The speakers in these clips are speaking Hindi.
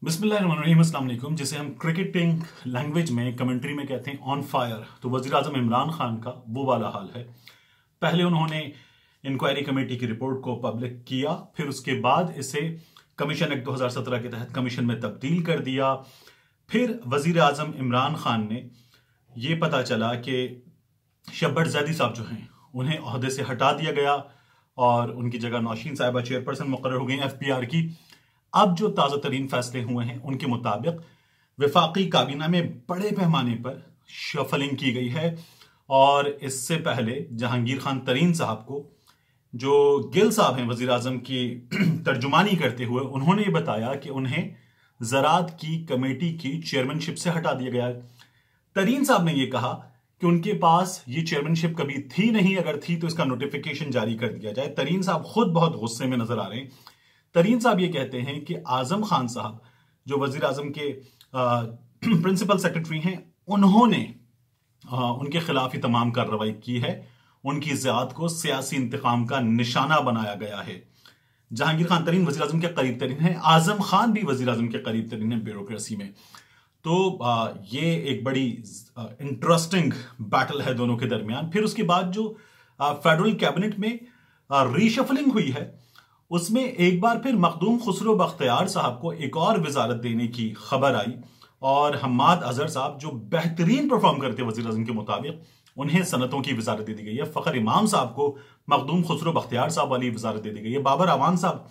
बिस्मिल्लाहिर्रहमानिर्रहीम, अस्सलाम वालेकुम। जिसे हम क्रिकेटिंग लैंग्वेज में कमेंट्री में कहते हैं ऑन फायर, तो वजीर आजम इमरान खान का वो वाला हाल है। पहले उन्होंने इंक्वायरी कमेटी की रिपोर्ट को पब्लिक किया, फिर उसके बाद इसे कमीशन एक्ट 2017 के तहत कमीशन में तब्दील कर दिया। फिर वजीर आजम इमरान खान ने ये पता चला कि शब्बर जैदी साहब जो हैं उन्हें ओहदे से हटा दिया गया और उनकी जगह नौशीन साहिबा चेयरपर्सन मुकर्रर हो गई FPR की। अब जो ताज़ा तरीन फैसले हुए हैं उनके मुताबिक वफाकी काबीना में बड़े पैमाने पर शफलिंग की गई है और इससे पहले जहांगीर खान तरीन साहब को, जो गिल साहब हैं वजीर आजम की तर्जुमानी करते हुए, उन्होंने बताया कि उन्हें ज़राअत की कमेटी की चेयरमैनशिप से हटा दिया गया है। तरीन साहब ने यह कहा कि उनके पास ये चेयरमैनशिप कभी थी नहीं, अगर थी तो इसका नोटिफिकेशन जारी कर दिया जाए। तरीन साहब खुद बहुत गुस्से में नजर आ रहे हैं। तरीन साहब ये कहते हैं कि आजम खान साहब जो वजीर आजम के प्रिंसिपल सेक्रेटरी हैं, उन्होंने उनके खिलाफ ही तमाम कार्रवाई की है। उनकी ज़ियादत को सियासी इंतकाम का निशाना बनाया गया है। जहांगीर खान तरीन वजीर आजम के करीब तरीन है, आजम खान भी वजीर आजम के करीब तरीन है ब्यूरोक्रेसी में। तो ये एक बड़ी इंटरेस्टिंग बैटल है दोनों के दरमियान। फिर उसके बाद जो फेडरल कैबिनेट में रीशफलिंग हुई है, उसमें एक बार फिर मखदूम खुसरो बख्तियार साहब को एक और वजारत देने की खबर आई और हम्माद अजहर साहब, जो बेहतरीन परफॉर्म करते वजीर आजम के मुताबिक, उन्हें सनतों की वजारत दे दी गई है। फखर इमाम साहब को मखदूम खुसरो बख्तियार साहब वाली वजारत दे दी गई है। बाबर अवान साहब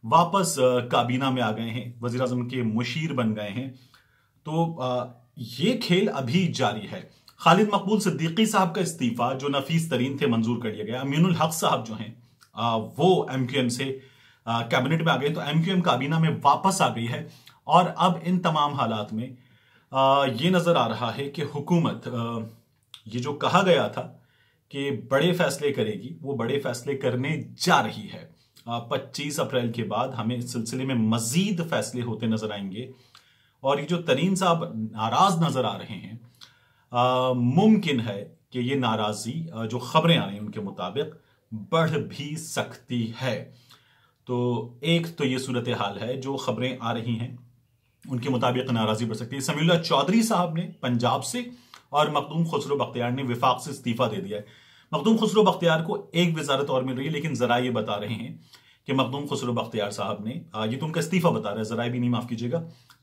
वापस काबीना में आ गए हैं, वजीर आजम के मुशीर बन गए हैं। तो ये खेल अभी जारी है। खालिद मकबूल सिद्दीकी साहब का इस्तीफा, जो नफीस तरीन थे, मंजूर कर लिया गया। अमीनुल हक साहब जो हैं वो MQM से कैबिनेट में आ गए, तो MQM काबीना में वापस आ गई है। और अब इन तमाम हालात में ये नजर आ रहा है कि हुकूमत, ये जो कहा गया था कि बड़े फैसले करेगी, वो बड़े फैसले करने जा रही है। 25 अप्रैल के बाद हमें इस सिलसिले में मजीद फैसले होते नजर आएंगे। और ये जो तरीन साहब नाराज नजर आ रहे हैं, मुमकिन है कि ये नाराजगी, जो खबरें आ रही हैं उनके मुताबिक, बढ़ भी सकती है। तो एक तो ये सूरत हाल है, जो खबरें आ रही हैं उनके मुताबिक नाराजगी बढ़ सकती है। समीउल्लाह चौधरी साहब ने पंजाब से और मखदूम खुसरो बख्तियार ने विफाक से इस्तीफा दे दिया है। मखदूम खुसरो बख्तियार को एक वजारत और मिल रही है, लेकिन जरा ये बता रहे हैं कि मखदूम खुसरो बख्तियार साहब ने, ये तो उनका इस्तीफा बता रहा है, जरा भी नहीं, माफ कीजिएगा,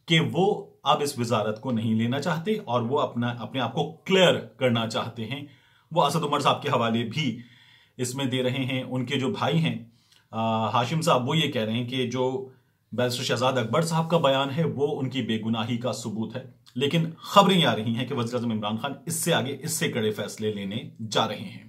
कि वो अब इस वजारत को नहीं लेना चाहते और वो अपने आप को क्लियर करना चाहते हैं। वो असद उमर साहब के हवाले भी इसमें दे रहे हैं। उनके जो भाई हैं हाशिम साहब, वो ये कह रहे हैं कि जो बैरिस्टर शहजाद अकबर साहब का बयान है वो उनकी बेगुनाही का सबूत है। लेकिन खबरें आ रही हैं कि वज़ीर आज़म इमरान खान इससे आगे, इससे कड़े फैसले लेने जा रहे हैं।